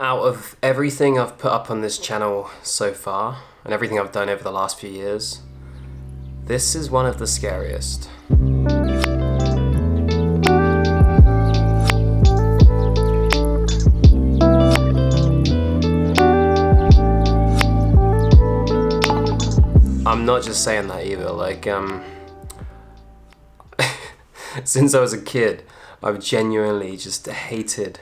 Out of everything I've put up on this channel so far, and everything I've done over the last few years, this is one of the scariest. I'm not just saying that either, since I was a kid, I've genuinely just hated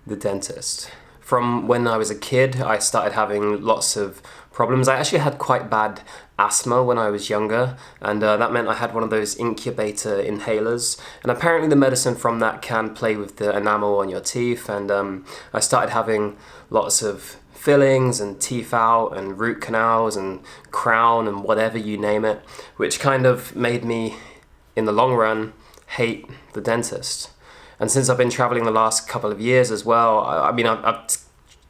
the dentist. From when I was a kid, I started having lots of problems. I actually had quite bad asthma when I was younger, and that meant I had one of those incubator inhalers. And apparently the medicine from that can play with the enamel on your teeth, and I started having lots of fillings and teeth out and root canals and crown and whatever you name it, which kind of made me, in the long run, hate the dentist. And since I've been traveling the last couple of years as well, I've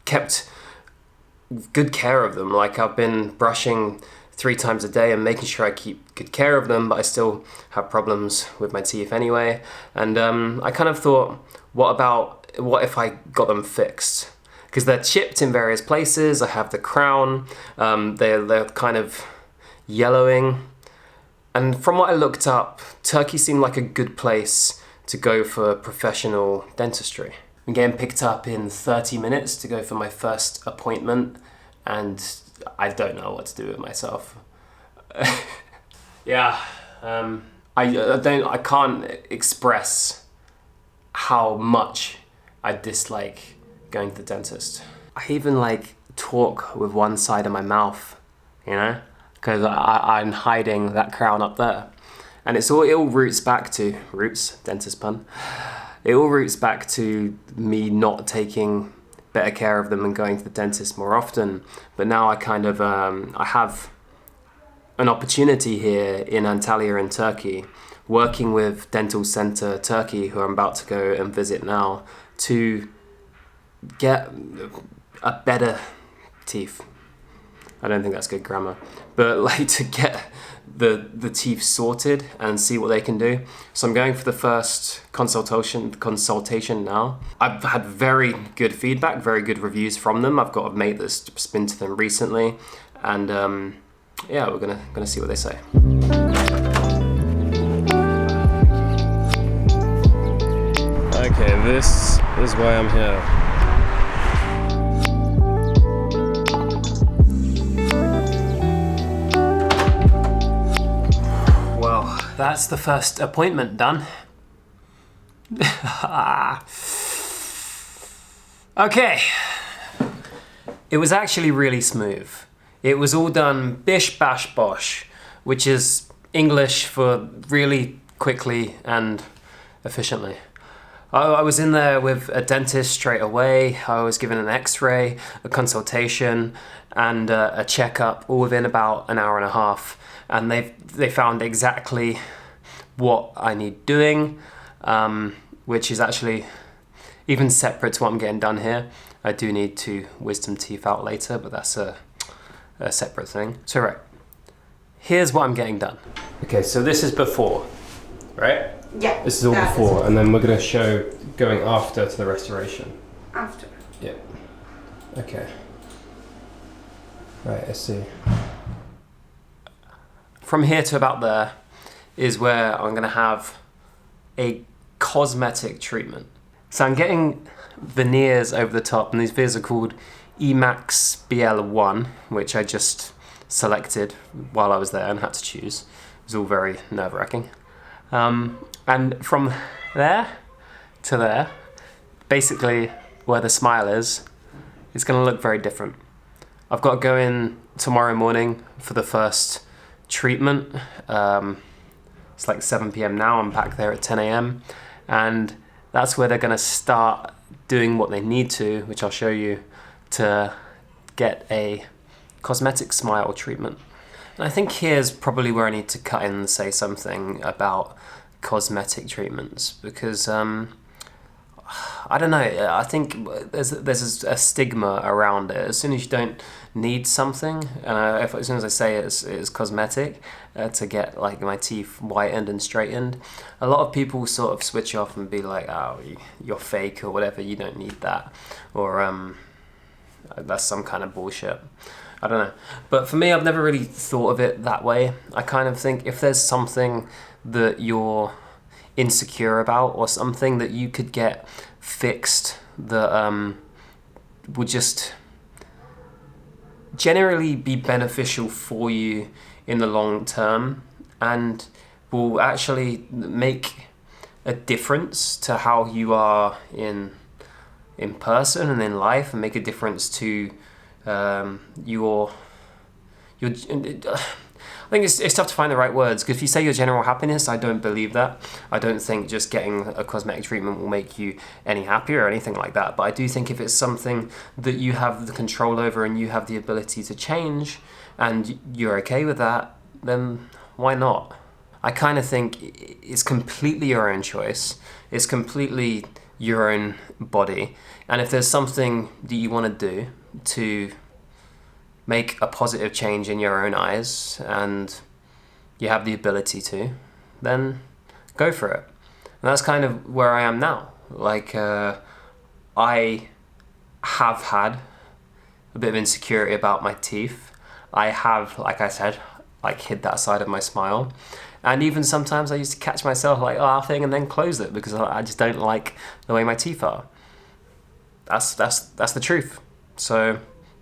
kept good care of them. Like, I've been brushing 3 times a day and making sure I keep good care of them, but I still have problems with my teeth anyway. And I kind of thought, what if I got them fixed? Because they're chipped in various places. I have the crown, they're kind of yellowing. And from what I looked up, Turkey seemed like a good place to go for professional dentistry. I'm getting picked up in 30 minutes to go for my first appointment, and I don't know what to do with myself. Yeah, I can't express how much I dislike going to the dentist. I even talk with one side of my mouth, you know, because I'm hiding that crown up there. And it all roots back to, dentist pun, it all roots back to me not taking better care of them and going to the dentist more often. But now I kind of, I have an opportunity here in Antalya in Turkey, working with Dental Center Turkey, who I'm about to go and visit now, to get a better teeth. I don't think that's good grammar, but to get the teeth sorted and see what they can do. So I'm going for the first consultation now. I've had very good feedback, very good reviews from them. I've got a mate that's been to them recently, and yeah, we're gonna see what they say. Okay, this is why I'm here. That's the first appointment done. Okay. It was actually really smooth. It was all done bish bash bosh, which is English for really quickly and efficiently. I was in there with a dentist straight away. I was given an x-ray, a consultation, and a checkup all within about an hour and a half. And they found exactly what I need doing, which is actually even separate to what I'm getting done here. I do need to wisdom teeth out later, but that's a separate thing. So right, here's what I'm getting done. Okay, so this is before, right? Yeah. This is all before, and then we're gonna show going after to the restoration. After. Yeah. Okay. Right, let's see. From here to about there is where I'm gonna have a cosmetic treatment. So I'm getting veneers over the top, and these veneers are called Emax BL1, which I just selected while I was there and had to choose. It was all very nerve-wracking. And from there to there, basically where the smile is, it's gonna look very different. I've got to go in tomorrow morning for the first treatment. It's like 7 p.m. now, I'm back there at 10 a.m. and that's where they're gonna start doing what they need to, which I'll show you, to get a cosmetic smile treatment. And I think here's probably where I need to cut in and say something about cosmetic treatments, because I don't know, I think there's a stigma around it. As soon as you don't need something, and as soon as I say it's cosmetic, to get my teeth whitened and straightened, a lot of people sort of switch off and be like, oh, you're fake or whatever, you don't need that. Or that's some kind of bullshit. I don't know. But for me, I've never really thought of it that way. I kind of think if there's something that you're insecure about or something that you could get fixed that would just generally be beneficial for you in the long term and will actually make a difference to how you are in person and in life, and make a difference to your I think it's tough to find the right words, because if you say your general happiness, I don't believe that. I don't think just getting a cosmetic treatment will make you any happier or anything like that. But I do think if it's something that you have the control over and you have the ability to change and you're okay with that, then why not? I kind of think it's completely your own choice. It's completely your own body. And if there's something that you want to do to make a positive change in your own eyes and you have the ability to, then go for it. And that's kind of where I am now. Like, I have had a bit of insecurity about my teeth. I have, like I said, like hid that side of my smile. And even sometimes I used to catch myself like laughing and then close it because I just don't like the way my teeth are. That's the truth. So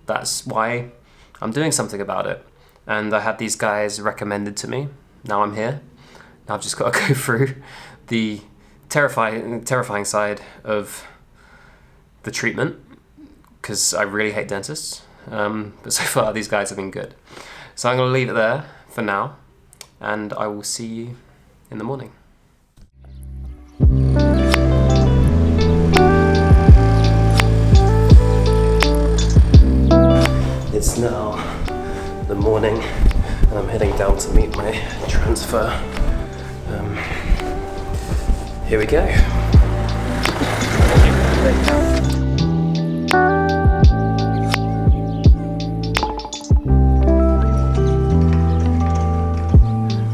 that's why I'm doing something about it. And I had these guys recommended to me. Now I'm here. Now I've just got to go through the terrifying side of the treatment, because I really hate dentists. But so far these guys have been good. So I'm going to leave it there for now, and I will see you in the morning. It's now the morning and I'm heading down to meet my transfer. Here we go.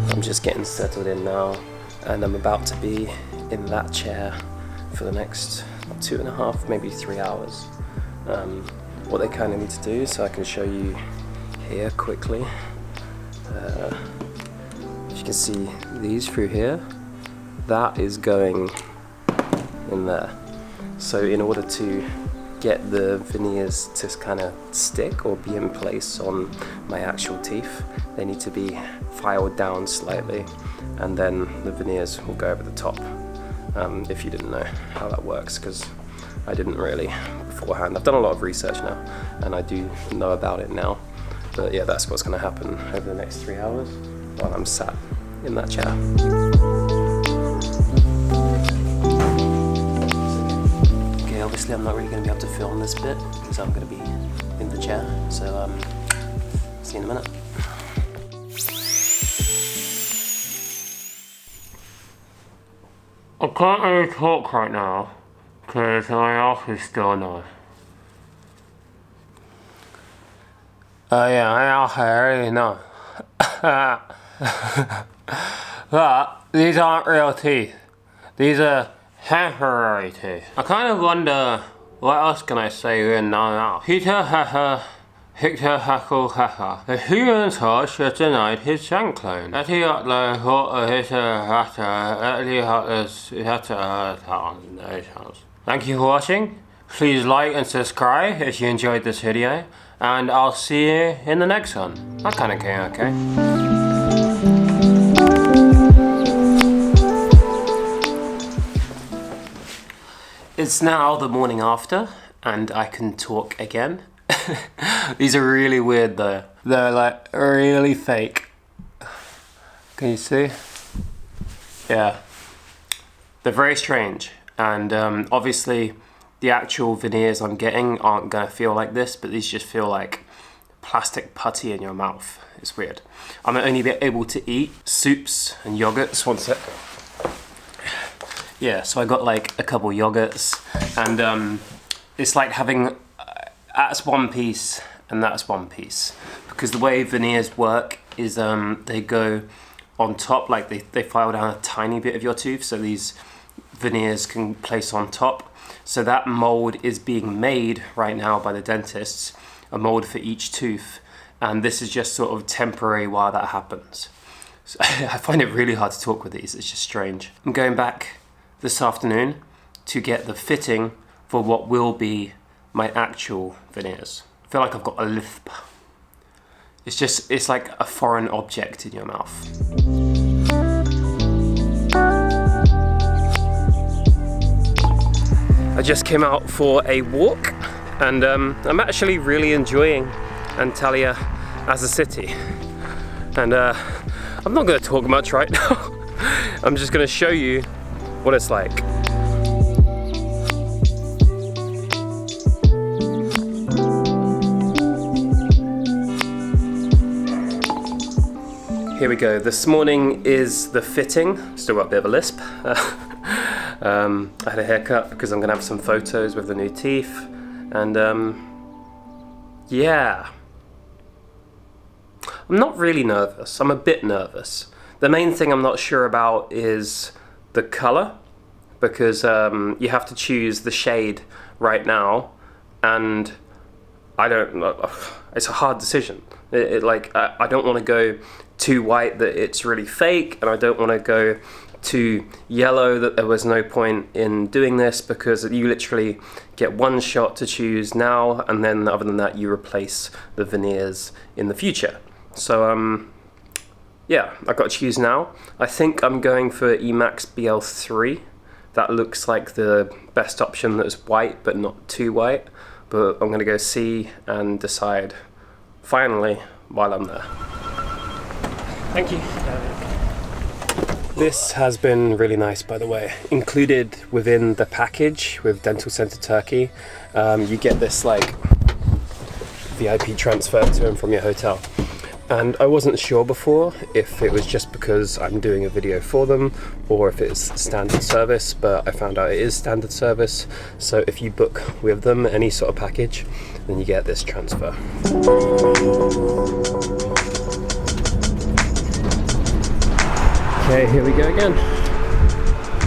I'm just getting settled in now, and I'm about to be in that chair for the next 2.5, maybe 3 hours. What they kind of need to do, so I can show you here quickly. As you can see these through here, that is going in there. So in order to get the veneers to kind of stick or be in place on my actual teeth, they need to be filed down slightly, and then the veneers will go over the top. If you didn't know how that works, because I didn't really beforehand. I've done a lot of research now, and I do know about it now. But yeah, that's what's going to happen over the next 3 hours while I'm sat in that chair. Okay, obviously I'm not really going to be able to film this bit because I'm going to be in the chair. So see you in a minute. I can't really talk right now because my mouth is still annoying. Oh yeah, my mouth I already know. But these aren't real teeth. These are temporary teeth. I kind of wonder, what else can I say in now? Peter Haha, Hector Hackle Haha. The human touch has denied his shank clone. Etty Utler, Hot Hitter Hatter, Etty Hutler's Hatter. Thank you for watching. Please like and subscribe if you enjoyed this video, and I'll see you in the next one. That kind of came okay. It's now the morning after, and I can talk again. These are really weird though. They're like really fake. Can you see? Yeah. They're very strange, and obviously the actual veneers I'm getting aren't gonna feel like this, but these just feel like plastic putty in your mouth. It's weird. I'm only able to eat soups and yogurts. One sec. Yeah, so I got like a couple yogurts, and it's like having that's one piece and that's one piece, because the way veneers work is they go on top, like they file down a tiny bit of your tooth, so these veneers can place on top, So that mold is being made right now by the dentists, a mold for each tooth. And this is just sort of temporary while that happens. So I find it really hard to talk with these, it's just strange. I'm going back this afternoon to get the fitting for what will be my actual veneers. I feel like I've got a lisp. It's like a foreign object in your mouth. I just came out for a walk and I'm actually really enjoying Antalya as a city. And I'm not going to talk much right now. I'm just going to show you what it's like. Here we go. This morning is the fitting. Still got a bit of a lisp. I had a haircut because I'm gonna have some photos with the new teeth, and yeah. I'm not really nervous. I'm a bit nervous. The main thing I'm not sure about is the color, because you have to choose the shade right now, and I don't know. It's a hard decision. I don't want to go too white that it's really fake, and I don't want to go too yellow that there was no point in doing this, because you literally get one shot to choose now, and then other than that you replace the veneers in the future. So yeah, I've got to choose now. I think I'm going for Emax BL3. That looks like the best option that's white but not too white, but I'm going to go see and decide finally while I'm there. Thank you. This has been really nice, by the way. Included within the package with Dental Center Turkey, you get this like VIP transfer to and from your hotel. And I wasn't sure before if it was just because I'm doing a video for them or if it's standard service, but I found out it is standard service. So if you book with them any sort of package, then you get this transfer. Okay, here we go again.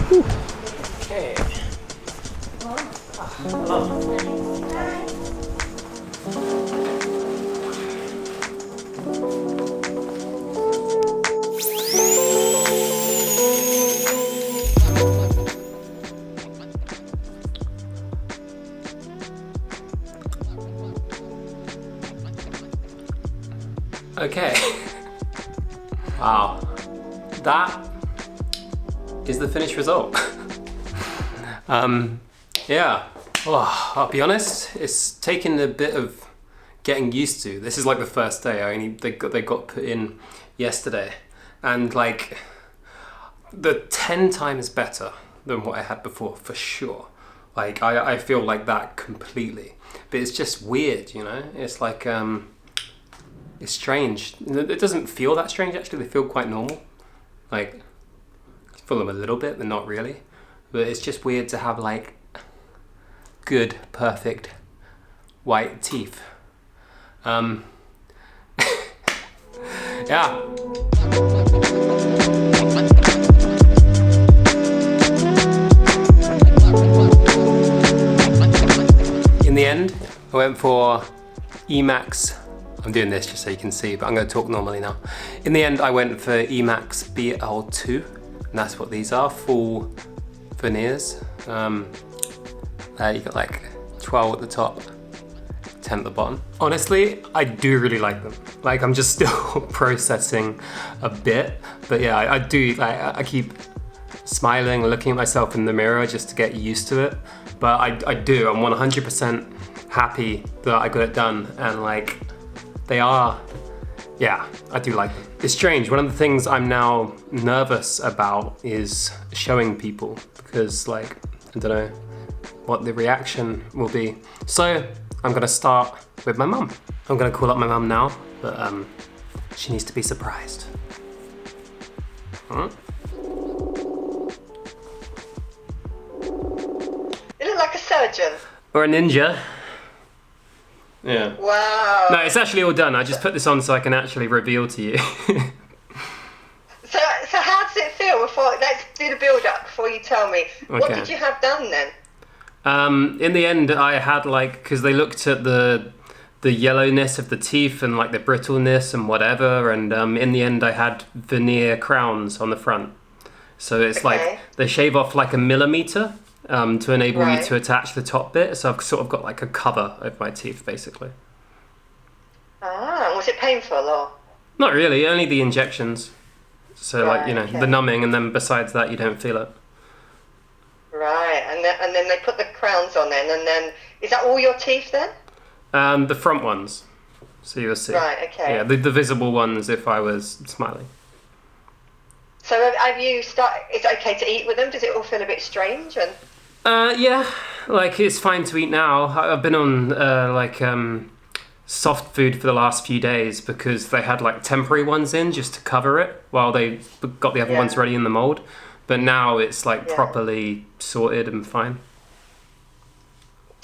Whew. Okay. Hello. Okay. Wow. That is the finished result. Yeah. Oh, I'll be honest, it's taken a bit of getting used to. This is like the first day. They got put in yesterday, and like the 10 times better than what I had before, for sure. Like I feel like that completely. But it's just weird, you know? It's like it's strange. It doesn't feel that strange actually. They feel quite normal. Like I feel them a little bit, but not really. But it's just weird to have like good, perfect white teeth. Yeah. In the end, I went for Emax. I'm doing this just so you can see, but I'm going to talk normally now. In the end, I went for Emax BL2, and that's what these are, full veneers. You got like 12 at the top, 10 at the bottom. Honestly, I do really like them. Like I'm just still processing a bit, but yeah, I do. I keep smiling, looking at myself in the mirror just to get used to it. But I do. I'm 100% happy that I got it done, and like they are. Yeah, I do like them. It's strange. One of the things I'm now nervous about is showing people, because like I don't know what the reaction will be. So I'm gonna start with my mum. I'm gonna call up my mum now, but she needs to be surprised. You look like a surgeon. Or a ninja. Yeah. Wow. No, it's actually all done. I just put this on so I can actually reveal to you. So how does it feel before, let's do the build up before you tell me. What Okay. did you have done then? In the end, I had because they looked at the yellowness of the teeth and like the brittleness and whatever, and in the end, I had veneer crowns on the front. So it's like they shave off like a millimeter to enable you to attach the top bit. So I've sort of got like a cover over my teeth, basically. Ah, was it painful or? Not really, only the injections. So the numbing, and then besides that, you don't feel it. Right, and then they put the crowns on then, and then is that all your teeth then? The front ones, so you'll see. Right, okay. Yeah, the visible ones if I was smiling. So have you started? Is it okay to eat with them? Does it all feel a bit strange? And yeah, like it's fine to eat now. I've been on soft food for the last few days because they had like temporary ones in just to cover it while they got the other ones ready in the mold. But now it's like properly sorted and fine.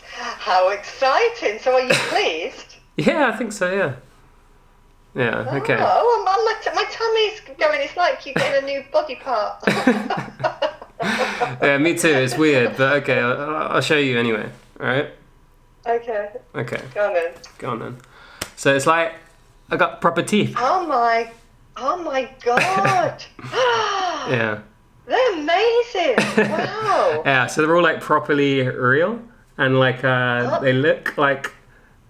How exciting! So are you pleased? Yeah, I think so. Yeah. Yeah. Okay. Oh, my tummy's going. It's like you're getting a new body part. Yeah, me too. It's weird, but okay. I'll show you anyway. All right. Okay. Okay. Go on then. So it's like I got proper teeth. Oh my God. Yeah. They're amazing. Wow. Yeah. So they're all like properly real, and like they look like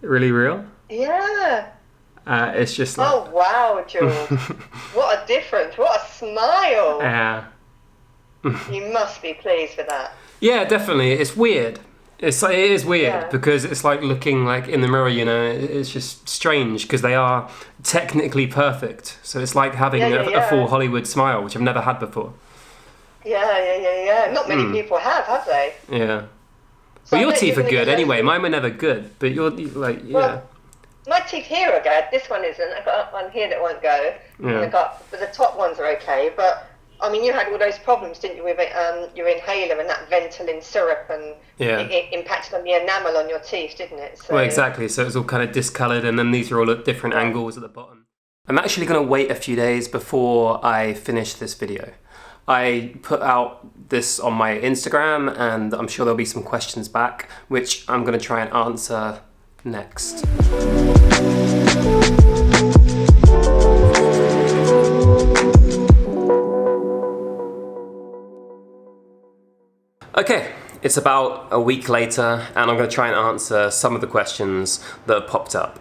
really real. Yeah. It's just like. Oh wow, Jules. What a difference. What a smile. Yeah. You must be pleased with that. Yeah, definitely. It's weird. It is weird because it's like looking like in the mirror, it's just strange because they are technically perfect. So it's like having a full Hollywood smile, which I've never had before. Yeah. Not many people have they? Yeah. So well, your teeth are good anyway. Mine were never good, but you're like, yeah. Well, my teeth here are good. This one isn't. I've got one here that won't go. Yeah. And but the top ones are okay. But I mean, you had all those problems, didn't you, with your inhaler and that Ventolin syrup, and it impacted on the enamel on your teeth, didn't it? So, well, exactly. So it's all kind of discoloured, and then these are all at different angles at the bottom. I'm actually going to wait a few days before I finish this video. I put out this on my Instagram, and I'm sure there'll be some questions back, which I'm going to try and answer next. Okay, it's about a week later, and I'm going to try and answer some of the questions that have popped up.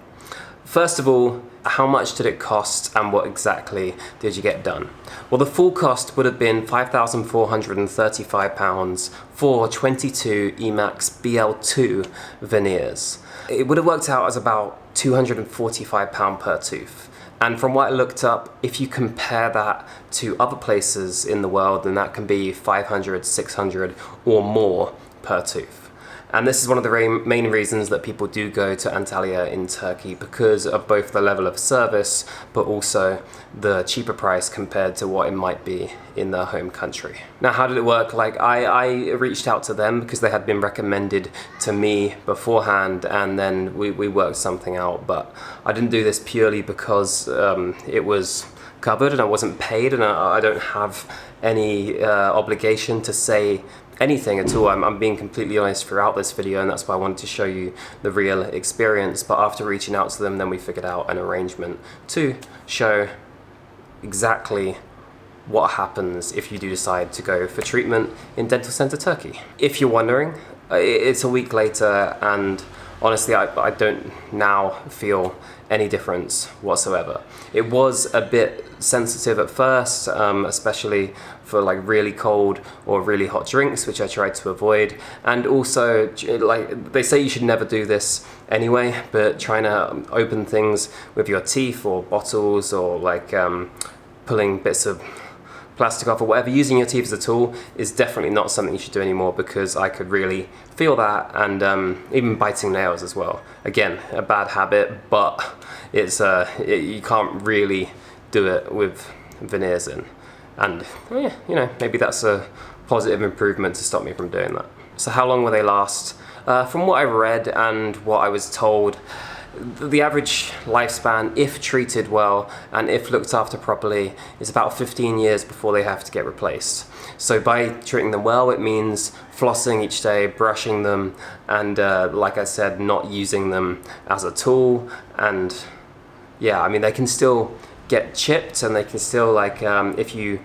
First of all, how much did it cost and what exactly did you get done? Well, the full cost would have been £5,435 for 22 Emax BL2 veneers. It would have worked out as about £245 per tooth. And from what I looked up, if you compare that to other places in the world, then that can be 500, 600 or more per tooth. And this is one of the main reasons that people do go to Antalya in Turkey, because of both the level of service, but also the cheaper price compared to what it might be in their home country. Now, how did it work? Like, I reached out to them because they had been recommended to me beforehand, and then we worked something out. But I didn't do this purely because it was covered and I wasn't paid, and I don't have any obligation to say anything at all. I'm being completely honest throughout this video, and that's why I wanted to show you the real experience. But after reaching out to them, then we figured out an arrangement to show exactly what happens if you do decide to go for treatment in Dental Center Turkey. If you're wondering, it's a week later, and honestly, I don't now feel any difference whatsoever. It was a bit sensitive at first, especially for like really cold or really hot drinks, which I tried to avoid. And also, like, they say you should never do this anyway, but trying to open things with your teeth or bottles, or like pulling bits of plastic off or whatever, using your teeth as a tool is definitely not something you should do anymore, because I could really feel that, and even biting nails as well. Again, a bad habit, but it's you can't really do it with veneers in. And maybe that's a positive improvement to stop me from doing that. So how long will they last? From what I read and what I was told, The average lifespan, if treated well and if looked after properly, is about 15 years before they have to get replaced. So by treating them well, it means flossing each day, brushing them, and like I said, not using them as a tool. And yeah, I mean, they can still get chipped, and they can still, like, if you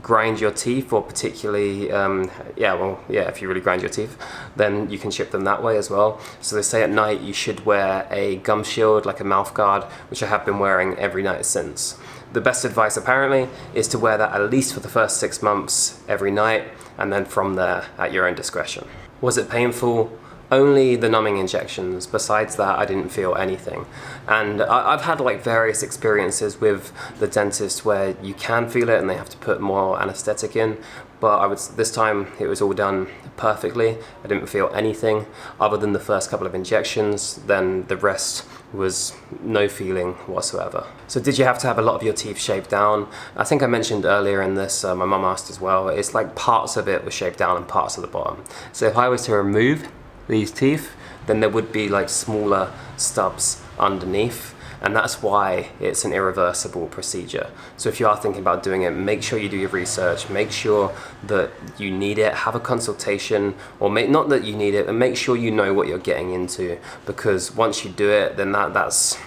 grind your teeth, or particularly, if you really grind your teeth, then you can chip them that way as well. So they say at night you should wear a gum shield, like a mouth guard, which I have been wearing every night since. The best advice apparently is to wear that at least for the first 6 months every night, and then from there at your own discretion. Was it painful? Only the numbing injections. Besides that, I didn't feel anything. And I've had like various experiences with the dentist where you can feel it and they have to put more anesthetic in, but this time it was all done perfectly. I didn't feel anything other than the first couple of injections, then the rest was no feeling whatsoever. So did you have to have a lot of your teeth shaved down? I think I mentioned earlier in this, my mum asked as well, it's like parts of it were shaved down and parts of the bottom. So if I was to remove these teeth, then there would be like smaller stubs underneath, and that's why it's an irreversible procedure. So if you are thinking about doing it, make sure you do your research, make sure that you need it, have a consultation, or not that you need it, but make sure you know what you're getting into, because once you do it, then that's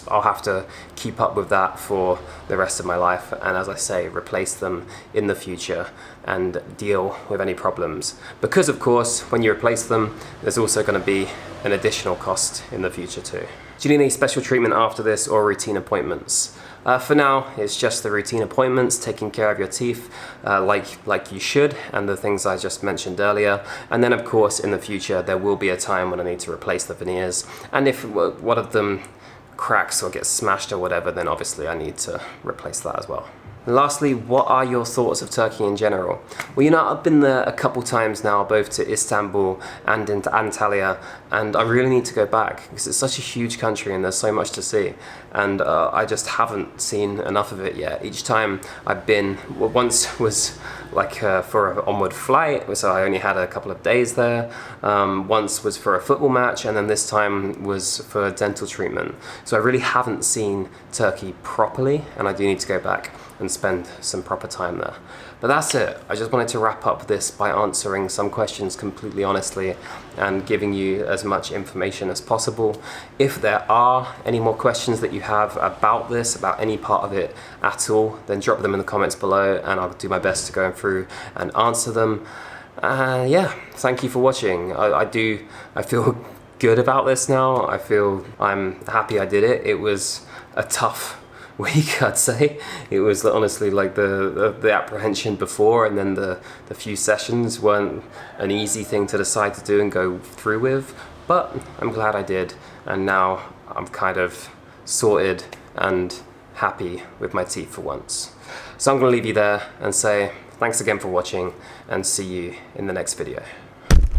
I'll have to keep up with that for the rest of my life, and as I say, replace them in the future and deal with any problems. Because of course, when you replace them, there's also going to be an additional cost in the future too. Do you need any special treatment after this or routine appointments? For now, it's just the routine appointments, taking care of your teeth like you should, and the things I just mentioned earlier. And then of course, in the future, there will be a time when I need to replace the veneers. And if one of them cracks or gets smashed or whatever, then obviously I need to replace that as well. And lastly, what are your thoughts of Turkey in general? Well, you know, I've been there a couple times now, both to Istanbul and into Antalya, and I really need to go back because it's such a huge country and there's so much to see, and I just haven't seen enough of it yet. Each time I've been, once was like for an onward flight, so I only had a couple of days there. Once was for a football match, and then this time was for dental treatment. So I really haven't seen Turkey properly, and I do need to go back and spend some proper time there. But that's it. I just wanted to wrap up this by answering some questions completely honestly and giving you as much information as possible. If there are any more questions that you have about this, about any part of it at all, then drop them in the comments below and I'll do my best to go through and answer them. Yeah, thank you for watching. I feel good about this now. I'm happy I did it. It was a tough week, I'd say. It was honestly like the apprehension before, and then the few sessions weren't an easy thing to decide to do and go through with, but I'm glad I did, and now I'm kind of sorted and happy with my teeth for once. So I'm going to leave you there and say thanks again for watching, and see you in the next video.